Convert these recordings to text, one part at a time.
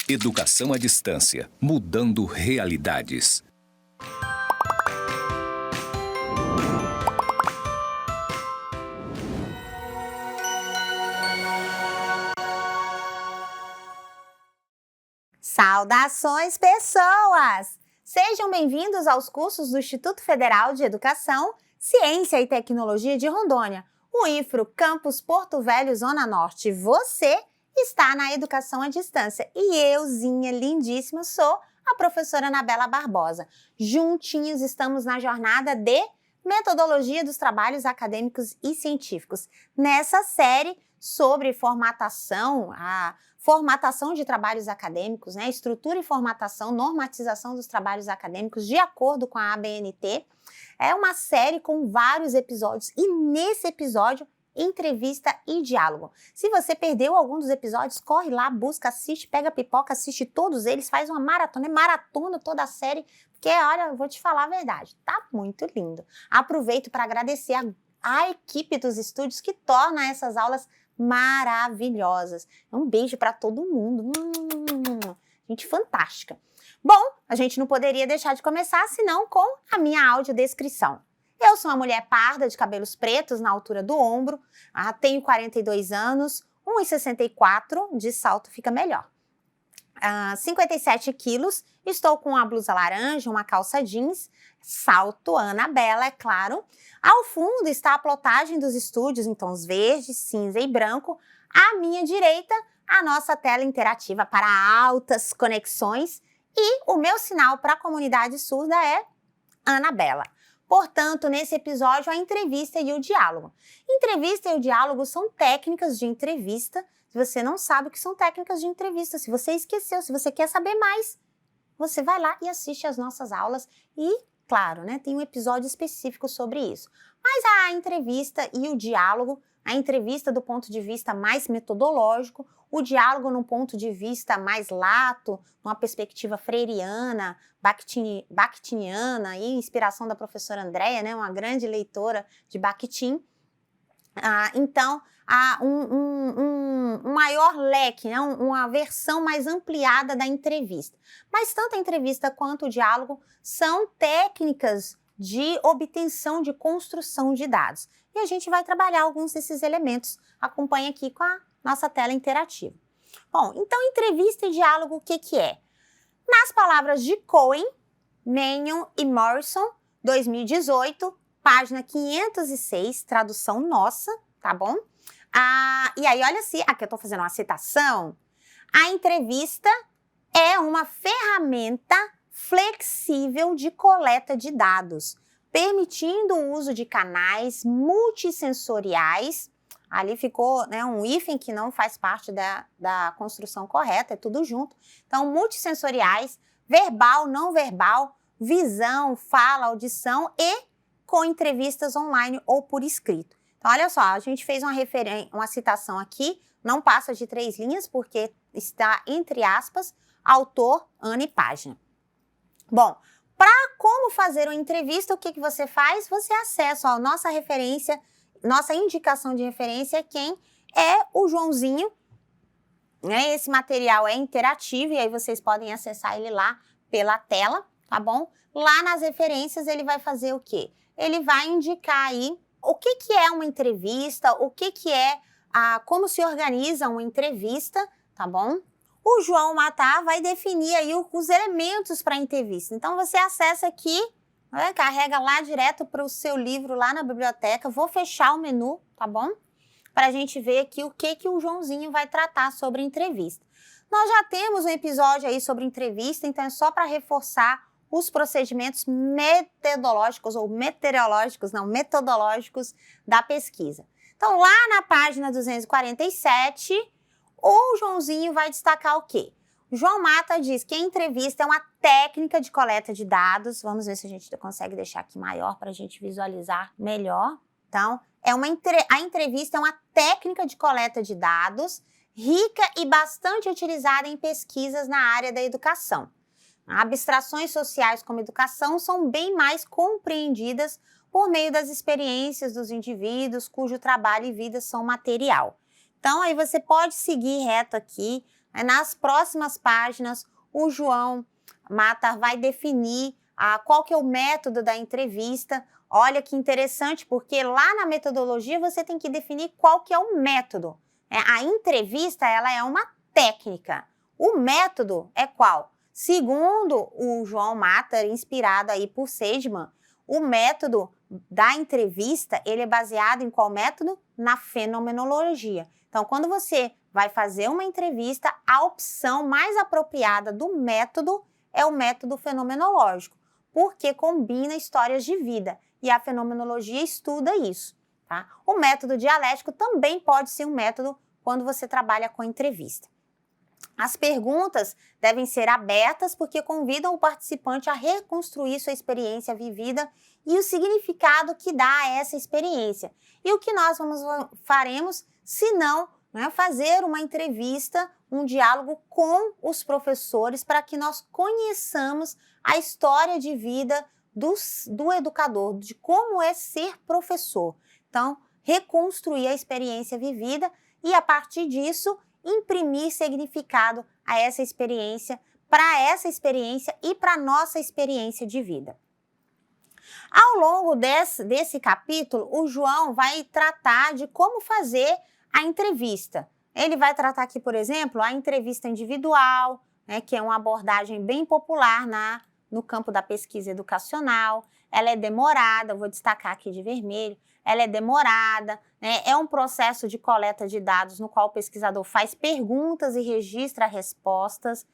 Educação à distância, mudando realidades. Saudações, pessoas! Sejam bem-vindos aos cursos do Instituto Federal de Educação, Ciência e Tecnologia de Rondônia, o IFRO Campus Porto Velho, Zona Norte. Você está na Educação à Distância e euzinha lindíssima sou a professora Anabela Barbosa. Juntinhos estamos na jornada de Metodologia dos Trabalhos Acadêmicos e Científicos. Nessa série sobre formatação, a formatação de trabalhos acadêmicos, né? Estrutura e formatação, normatização dos trabalhos acadêmicos de acordo com a ABNT. É uma série com vários episódios e nesse episódio, entrevista e diálogo. Se você perdeu algum dos episódios, corre lá, busca, assiste, pega a pipoca, assiste todos eles, faz uma maratona, maratona toda a série, porque olha, eu vou te falar a verdade, tá muito lindo. Aproveito para agradecer a equipe dos estúdios que torna essas aulas maravilhosas. Um beijo para todo mundo. Gente fantástica. Bom, a gente não poderia deixar de começar senão com a minha audiodescrição. Eu sou uma mulher parda de cabelos pretos na altura do ombro, tenho 42 anos, 1,64, de salto fica melhor. 57 quilos, estou com uma blusa laranja, uma calça jeans, salto Anabela, é claro. Ao fundo está a plotagem dos estúdios em tons verde, cinza e branco. À minha direita, a nossa tela interativa para altas conexões. E o meu sinal para a comunidade surda é Anabela. Portanto, nesse episódio, a entrevista e o diálogo. Entrevista e o diálogo são técnicas de entrevista. Se você não sabe o que são técnicas de entrevista, se você esqueceu, se você quer saber mais, você vai lá e assiste as nossas aulas e, claro, né, tem um episódio específico sobre isso. Mas a entrevista e o diálogo, a entrevista do ponto de vista mais metodológico, o diálogo num ponto de vista mais lato, numa perspectiva freiriana, bakhtiniana, e inspiração da professora Andréia, né, uma grande leitora de Bakhtin. Então, há um maior leque, né, uma versão mais ampliada da entrevista. Mas tanto a entrevista quanto o diálogo são técnicas de obtenção de construção de dados. E a gente vai trabalhar alguns desses elementos. Acompanhe aqui com a nossa tela interativa. Bom, então entrevista e diálogo, o que é? Nas palavras de Cohen, Mannion e Morrison, 2018, página 506, tradução nossa, tá bom? E aí, olha assim, aqui eu tô fazendo uma citação. A entrevista é uma ferramenta flexível de coleta de dados, permitindo o uso de canais multissensoriais. Ali ficou, né, um hífen que não faz parte da construção correta, é tudo junto. Então, multissensoriais, verbal, não verbal, visão, fala, audição e com entrevistas online ou por escrito. Então, olha só, a gente fez uma citação aqui, não passa de 3 linhas, porque está entre aspas, autor, ano e página. Bom, para como fazer uma entrevista, o que você faz? Você acessa a nossa referência, nossa indicação de referência, quem é o Joãozinho, né? Esse material é interativo e aí vocês podem acessar ele lá pela tela, tá bom? Lá nas referências ele vai fazer o quê? Ele vai indicar aí o que é uma entrevista, o que é como se organiza uma entrevista, tá bom? O João Matar vai definir aí os elementos para a entrevista. Então, você acessa aqui, né, carrega lá direto para o seu livro lá na biblioteca. Vou fechar o menu, tá bom? Para a gente ver aqui o que o Joãozinho vai tratar sobre entrevista. Nós já temos um episódio aí sobre entrevista, então é só para reforçar os procedimentos metodológicos da pesquisa. Então, lá na página 247, o Joãozinho vai destacar o quê? O João Mata diz que a entrevista é uma técnica de coleta de dados. Vamos ver se a gente consegue deixar aqui maior para a gente visualizar melhor. Então, a entrevista é uma técnica de coleta de dados rica e bastante utilizada em pesquisas na área da educação. Abstrações sociais como educação são bem mais compreendidas por meio das experiências dos indivíduos cujo trabalho e vida são material. Então, aí você pode seguir reto aqui, Nas próximas páginas, o João Mata vai definir qual que é o método da entrevista. Olha que interessante, porque lá na metodologia você tem que definir qual que é o método. A entrevista, ela é uma técnica. O método é qual? Segundo o João Mata, inspirado aí por Seligman, o método da entrevista, ele é baseado em qual método? Na fenomenologia. Então, quando você vai fazer uma entrevista, a opção mais apropriada do método é o método fenomenológico, porque combina histórias de vida e a fenomenologia estuda isso, tá? O método dialético também pode ser um método quando você trabalha com entrevista. As perguntas devem ser abertas porque convidam o participante a reconstruir sua experiência vivida e o significado que dá a essa experiência. E o que nós faremos se não fazer uma entrevista, um diálogo com os professores para que nós conheçamos a história de vida do educador, de como é ser professor. Então, reconstruir a experiência vivida e, a partir disso, imprimir significado a essa experiência, para essa experiência e para a nossa experiência de vida. Ao longo desse capítulo, o João vai tratar de como fazer a entrevista. Ele vai tratar aqui, por exemplo, a entrevista individual, que é uma abordagem bem popular no campo da pesquisa educacional. Ela é demorada, vou destacar aqui de vermelho, ela é demorada, é um processo de coleta de dados no qual o pesquisador faz perguntas e registra respostas,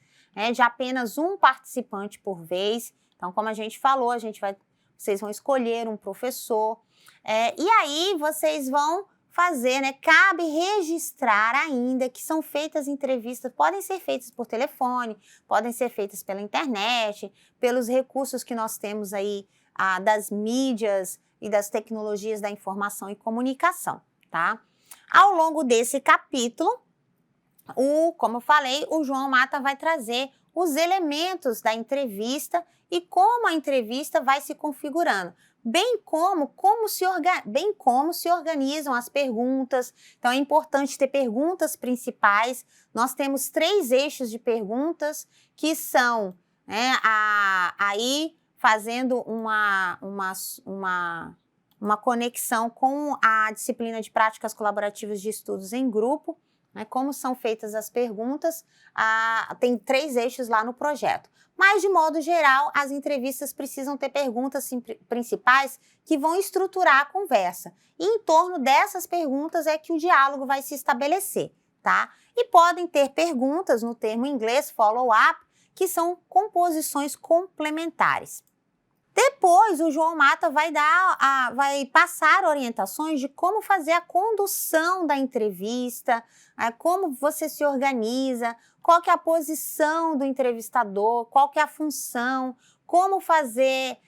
de apenas um participante por vez. Então, como a gente falou, vocês vão escolher um professor, e aí vocês vão fazer, cabe registrar ainda que são feitas entrevistas, podem ser feitas por telefone, podem ser feitas pela internet, pelos recursos que nós temos aí das mídias e das tecnologias da informação e comunicação, tá? Ao longo desse capítulo, como eu falei, o João Mata vai trazer os elementos da entrevista e como a entrevista vai se configurando, bem como se organizam as perguntas. Então, é importante ter perguntas principais. Nós temos 3 eixos de perguntas que são, aí fazendo uma conexão com a disciplina de práticas colaborativas de estudos em grupo, como são feitas as perguntas, tem 3 eixos lá no projeto. Mas, de modo geral, as entrevistas precisam ter perguntas principais que vão estruturar a conversa. E em torno dessas perguntas é que o diálogo vai se estabelecer, tá? E podem ter perguntas, no termo em inglês, follow-up, que são composições complementares. Depois, o João Mata vai passar orientações de como fazer a condução da entrevista, como você se organiza, qual que é a posição do entrevistador, qual que é a função, como fazer,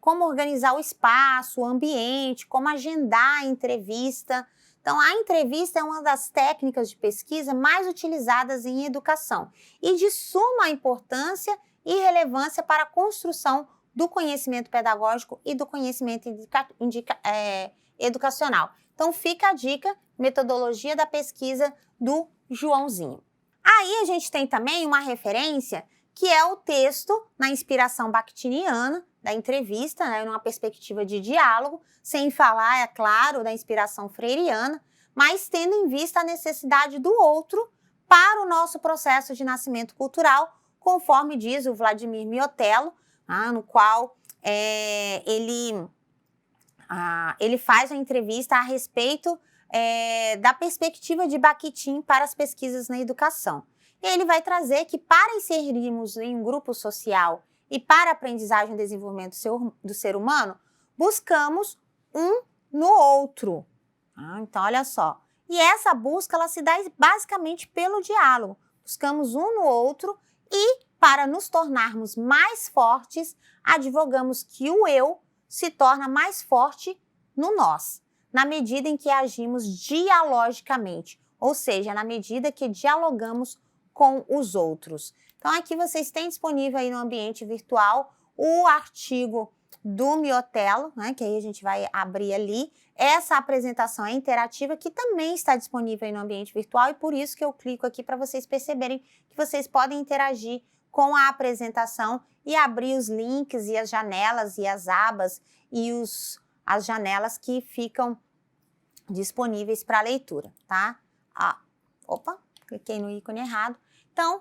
como organizar o espaço, o ambiente, como agendar a entrevista. Então, a entrevista é uma das técnicas de pesquisa mais utilizadas em educação e de suma importância e relevância para a construção do conhecimento pedagógico e do conhecimento educacional. Então, fica a dica, metodologia da pesquisa do Joãozinho. Aí a gente tem também uma referência que é o texto na inspiração bakhtiniana da entrevista, numa perspectiva de diálogo, sem falar, é claro, da inspiração freiriana, mas tendo em vista a necessidade do outro para o nosso processo de nascimento cultural, conforme diz o Vladimir Miotello, no qual ele faz a entrevista a respeito da perspectiva de Bakhtin para as pesquisas na educação. E ele vai trazer que para inserirmos em um grupo social e para a aprendizagem e desenvolvimento do ser humano, buscamos um no outro. Então, olha só. E essa busca ela se dá basicamente pelo diálogo. Buscamos um no outro e, para nos tornarmos mais fortes, advogamos que o eu se torna mais forte no nós, na medida em que agimos dialogicamente, ou seja, na medida que dialogamos com os outros. Então, aqui vocês têm disponível aí no ambiente virtual o artigo do Miotelo, né, que aí a gente vai abrir ali. Essa apresentação é interativa, que também está disponível aí no ambiente virtual, e por isso que eu clico aqui para vocês perceberem que vocês podem interagir com a apresentação e abrir os links e as janelas e as abas e as janelas que ficam disponíveis para leitura, tá? Opa, cliquei no ícone errado. Então,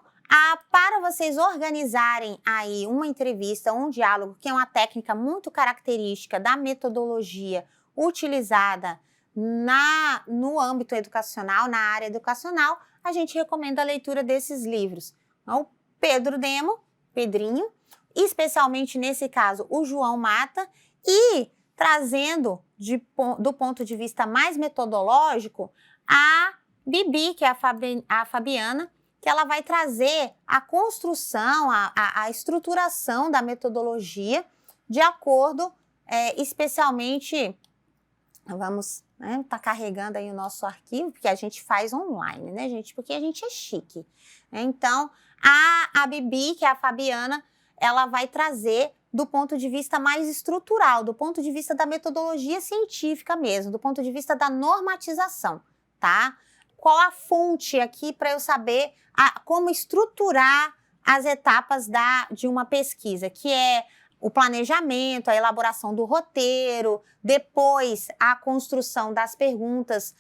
para vocês organizarem aí uma entrevista, um diálogo, que é uma técnica muito característica da metodologia utilizada no âmbito educacional, na área educacional, a gente recomenda a leitura desses livros. Então, Pedro Demo, Pedrinho, especialmente nesse caso o João Mata, e trazendo do ponto de vista mais metodológico a Bibi, que é a Fabiana, que ela vai trazer a construção, a estruturação da metodologia de acordo, especialmente, vamos, né, tá carregando aí o nosso arquivo, porque a gente faz online, né, gente, porque a gente é chique. Então, a Bibi, que é a Fabiana, ela vai trazer do ponto de vista mais estrutural, do ponto de vista da metodologia científica mesmo, do ponto de vista da normatização, tá? Qual a fonte aqui para eu saber como estruturar as etapas de uma pesquisa, que é o planejamento, a elaboração do roteiro, depois a construção das perguntas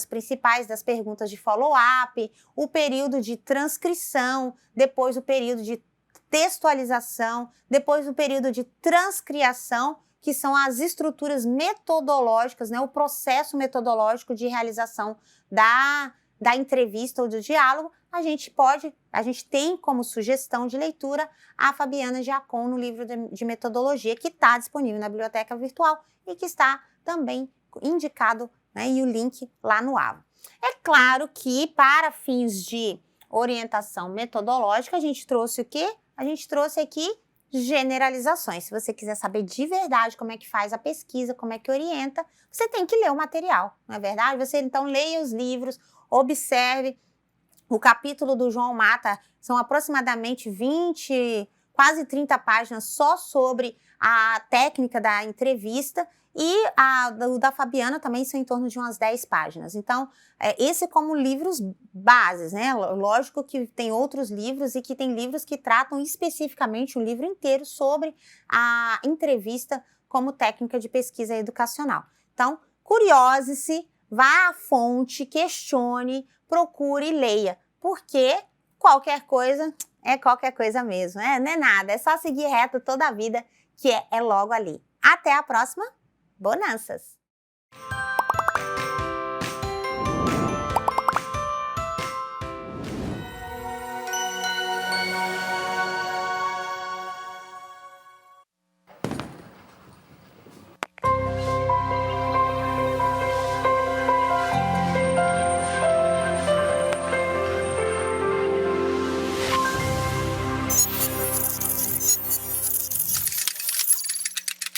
principais, das perguntas de follow-up, o período de transcrição, depois o período de textualização, depois o período de transcriação, que são as estruturas metodológicas, né, o processo metodológico de realização da entrevista ou do diálogo. A gente tem como sugestão de leitura a Fabiana Giacon no livro de metodologia, que está disponível na biblioteca virtual e que está também indicado, né, e o link lá no AVA. É claro que para fins de orientação metodológica, a gente trouxe o quê? A gente trouxe aqui generalizações. Se você quiser saber de verdade como é que faz a pesquisa, como é que orienta, você tem que ler o material, não é verdade? Você então leia os livros, observe o capítulo do João Mata, são aproximadamente 20, quase 30 páginas só sobre a técnica da entrevista, e o da Fabiana também são em torno de umas 10 páginas. Então, esse como livros bases, né? Lógico que tem outros livros e que tem livros que tratam especificamente um livro inteiro sobre a entrevista como técnica de pesquisa educacional. Então, curiose-se, vá à fonte, questione, procure e leia, porque qualquer coisa é qualquer coisa mesmo, né? Não é nada, é só seguir reto toda a vida, que é logo ali. Até a próxima! Bonanças!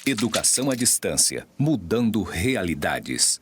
Educação à distância, mudando realidades.